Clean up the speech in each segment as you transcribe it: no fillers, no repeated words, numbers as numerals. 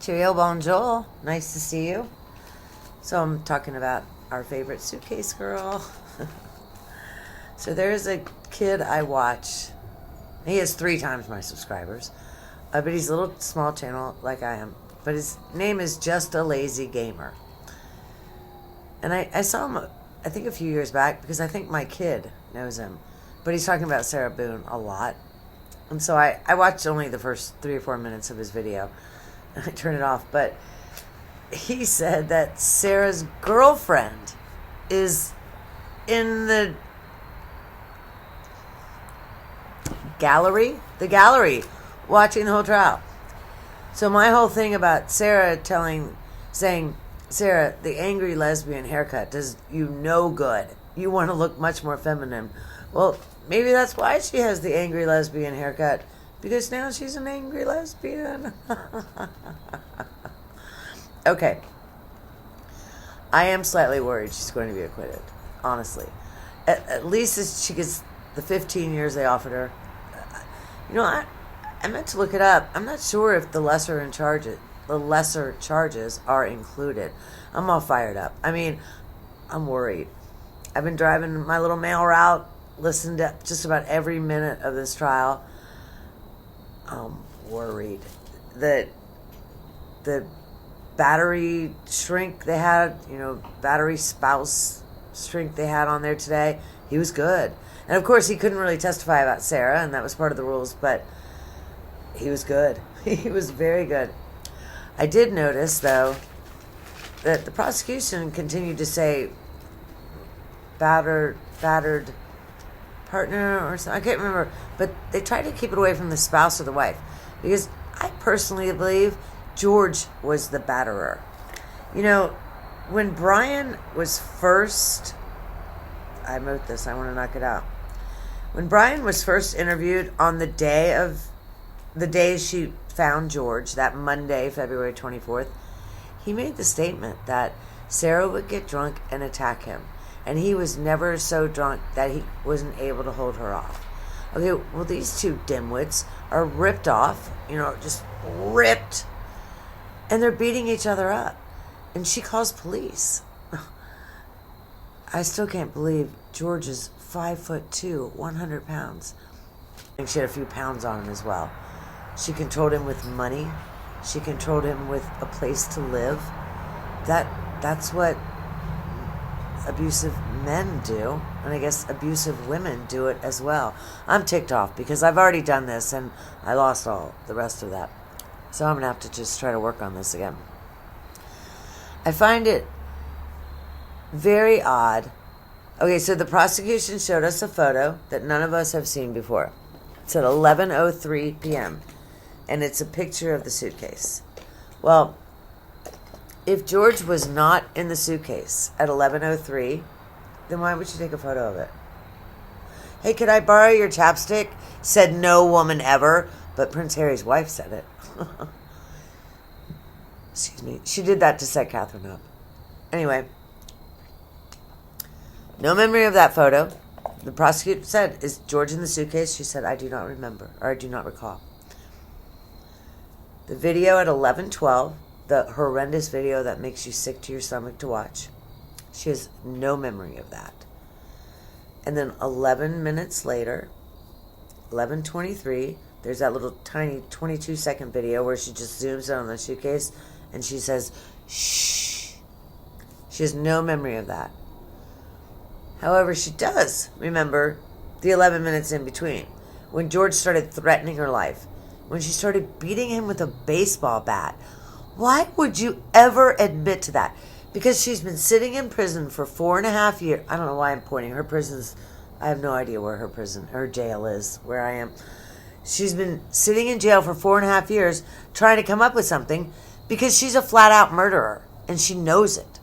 Cheerio, bonjour. Nice to see you. So I'm talking about our favorite suitcase girl. So there's a kid I watch. He has 3 times my subscribers. But he's a little small channel like I am. But his name is Just a Lazy Gamer. And I saw him, I think, a few years back because I think my kid knows him. But he's talking about Sarah Boone a lot. And so I watched only the first 3 or 4 minutes of his video. And I turned it off. But he said that Sarah's girlfriend is in the gallery, watching the whole trial. So my whole thing about Sarah saying, Sarah, the angry lesbian haircut does you no good. You want to look much more feminine. Well, maybe that's why she has the angry lesbian haircut, because now she's an angry lesbian. Okay. I am slightly worried she's going to be acquitted, honestly. At least as she gets the 15 years they offered her. You know, I meant to look it up. I'm not sure if the lesser charges are included. I'm all fired up. I mean, I'm worried. I've been driving my little mail route, listened to just about every minute of this trial. I'm worried that the battery shrink they had, battery spouse shrink they had on there today, he was good. And of course, he couldn't really testify about Sarah, and that was part of the rules, but he was good. He was very good. I did notice, though, that the prosecution continued to say battered partner or something. I can't remember. But they tried to keep it away from the spouse or the wife. Because I personally believe George was the batterer. When Brian was first... I wrote this. I want to knock it out. When Brian was first interviewed on the day she found George, that Monday, February 24th, he made the statement that Sarah would get drunk and attack him. And he was never so drunk that he wasn't able to hold her off. Okay, well, these two dimwits are ripped off, just ripped. And they're beating each other up. And she calls police. I still can't believe George is 5'2", 100 pounds. I think she had a few pounds on him as well. She controlled him with money. She controlled him with a place to live. That's what abusive men do. And I guess abusive women do it as well. I'm ticked off because I've already done this and I lost all the rest of that. So I'm going to have to just try to work on this again. I find it very odd. Okay, so the prosecution showed us a photo that none of us have seen before. It's at 11:03 p.m. And it's a picture of the suitcase. Well, if George was not in the suitcase at 11:03, then why would you take a photo of it? Hey, could I borrow your chapstick? Said no woman ever, but Prince Harry's wife said it. Excuse me. She did that to set Catherine up. Anyway, no memory of that photo. The prosecutor said, is George in the suitcase? She said, I do not remember, or I do not recall. The video at 11:12, the horrendous video that makes you sick to your stomach to watch, she has no memory of that. And then 11 minutes later, 11:23, there's that little tiny 22-second video where she just zooms in on the suitcase and she says, shh. She has no memory of that. However, she does remember the 11 minutes in between, when George started threatening her life, when she started beating him with a baseball bat. Why would you ever admit to that? Because she's been sitting in prison for 4.5 years. I don't know why I'm pointing. Her prison's... I have no idea where her jail is, where I am. She's been sitting in jail for 4.5 years trying to come up with something because she's a flat-out murderer, and she knows it.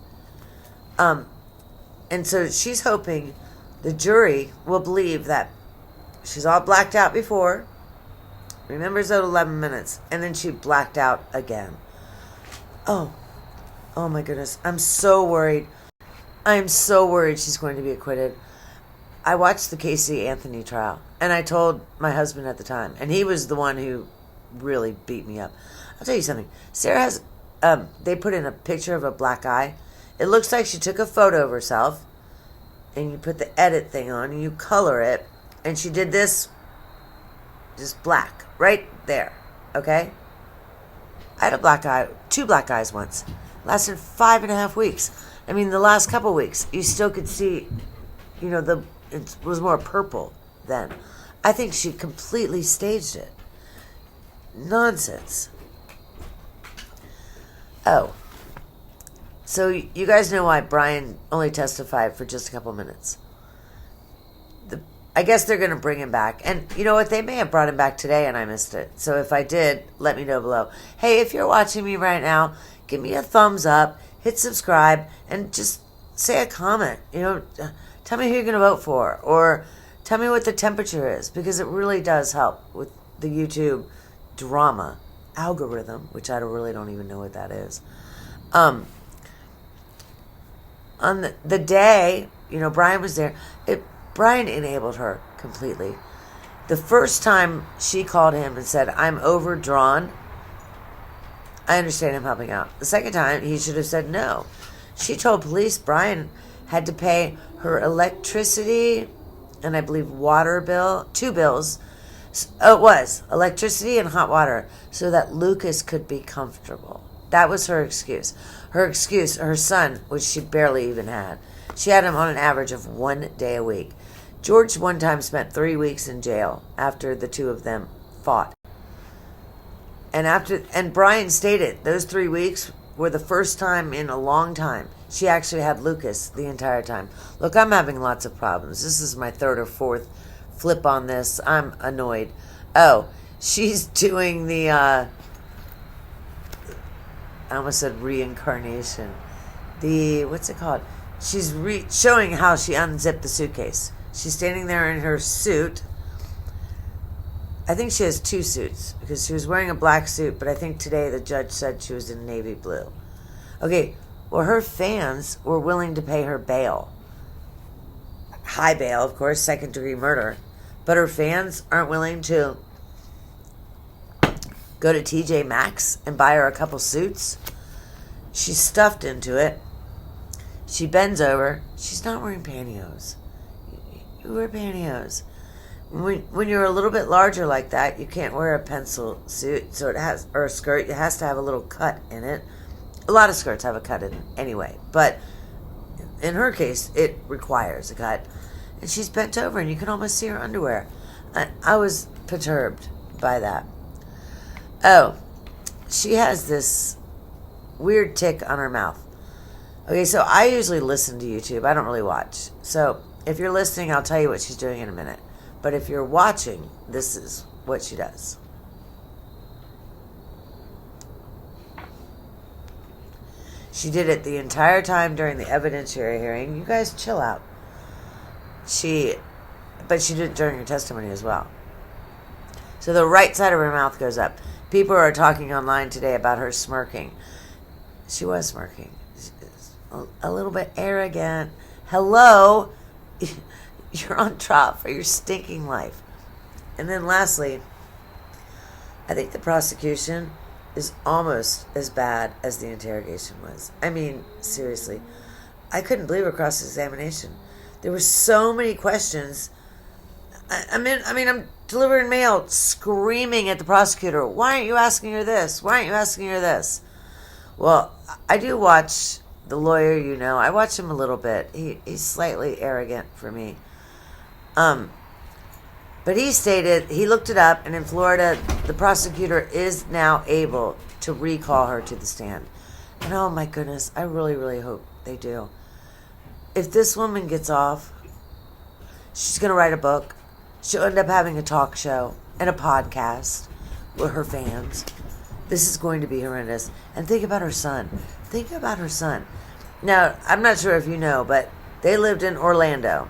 And so she's hoping the jury will believe that she's all blacked out before, remembers those 11 minutes, and then she blacked out again. Oh my goodness. I'm so worried. I'm so worried she's going to be acquitted. I watched the Casey Anthony trial, and I told my husband at the time, and he was the one who really beat me up. I'll tell you something. Sarah has, they put in a picture of a black eye. It looks like she took a photo of herself, and you put the edit thing on, and you color it, and she did this, just black, right there, okay? I had a black eye, 2 black eyes once. Lasted 5.5 weeks. I mean, the last couple weeks, you still could see, it was more purple then. I think she completely staged it. Nonsense. Oh. So you guys know why Brian only testified for just a couple minutes. I guess they're going to bring him back. And you know what? They may have brought him back today and I missed it. So if I did, let me know below. Hey, if you're watching me right now, give me a thumbs up, hit subscribe, and just say a comment. Tell me who you're going to vote for. Or tell me what the temperature is. Because it really does help with the YouTube drama algorithm, which I really don't even know what that is. On the day, Brian was there. Brian enabled her completely. The first time she called him and said, I'm overdrawn, I understand him helping out. The second time, he should have said no. She told police Brian had to pay her electricity and I believe water bill, 2 bills. Oh, it was electricity and hot water so that Lucas could be comfortable. That was her excuse. Her son, which she barely even had. She had him on an average of 1 day a week. George one time spent 3 weeks in jail after the 2 of them fought. And Brian stated those 3 weeks were the first time in a long time she actually had Lucas the entire time. Look, I'm having lots of problems. This is my 3rd or 4th flip on this. I'm annoyed. Oh, she's doing the, I almost said reincarnation. What's it called? She's showing how she unzipped the suitcase. She's standing there in her suit. I think she has 2 suits because she was wearing a black suit, but I think today the judge said she was in navy blue. Okay, well, her fans were willing to pay her bail. High bail, of course, 2nd-degree murder. But her fans aren't willing to go to TJ Maxx and buy her a couple suits. She's stuffed into it. She bends over. She's not wearing pantyhose. You wear pantyhose. When you're a little bit larger like that, you can't wear a pencil suit, or a skirt. It has to have a little cut in it. A lot of skirts have a cut in it anyway, but in her case, it requires a cut. And she's bent over, and you can almost see her underwear. I was perturbed by that. Oh, she has this weird tick on her mouth. Okay, so I usually listen to YouTube. I don't really watch. So if you're listening, I'll tell you what she's doing in a minute. But if you're watching, this is what she does. She did it the entire time during the evidentiary hearing. You guys chill out. But she did it during her testimony as well. So the right side of her mouth goes up. People are talking online today about her smirking. She was smirking. A little bit arrogant. Hello? You're on trial for your stinking life. And then lastly, I think the prosecution is almost as bad as the interrogation was. I mean, seriously. I couldn't believe her cross-examination. There were so many questions. I mean, I'm delivering mail, screaming at the prosecutor, why aren't you asking her this? Why aren't you asking her this? Well, I do watch the lawyer, I watch him a little bit. He's slightly arrogant for me. But he stated, he looked it up, and in Florida, the prosecutor is now able to recall her to the stand. And oh my goodness, I really, really hope they do. If this woman gets off, she's going to write a book. She'll end up having a talk show and a podcast with her fans. This is going to be horrendous. And think about her son. Think about her son. Now, I'm not sure if you know, but they lived in Orlando.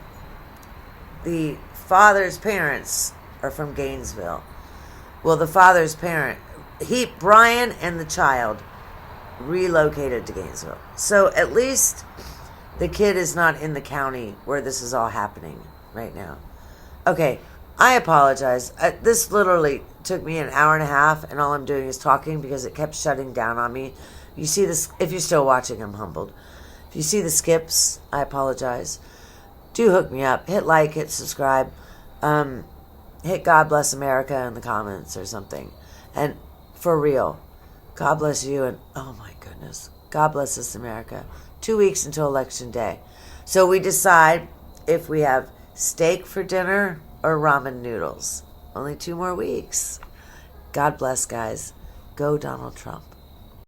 The father's parents are from Gainesville. Well, the father's Brian and the child relocated to Gainesville. So at least the kid is not in the county where this is all happening right now. Okay, I apologize. This literally took me an hour and a half, and all I'm doing is talking because it kept shutting down on me. You see this, if you're still watching, I'm humbled. If you see the skips, I apologize. Do hook me up. Hit like, hit subscribe. Hit God Bless America in the comments or something. And for real, God bless you, and oh my goodness, God bless us, America. 2 weeks until Election Day. So we decide if we have steak for dinner or ramen noodles. Only 2 more weeks. God bless, guys. Go Donald Trump.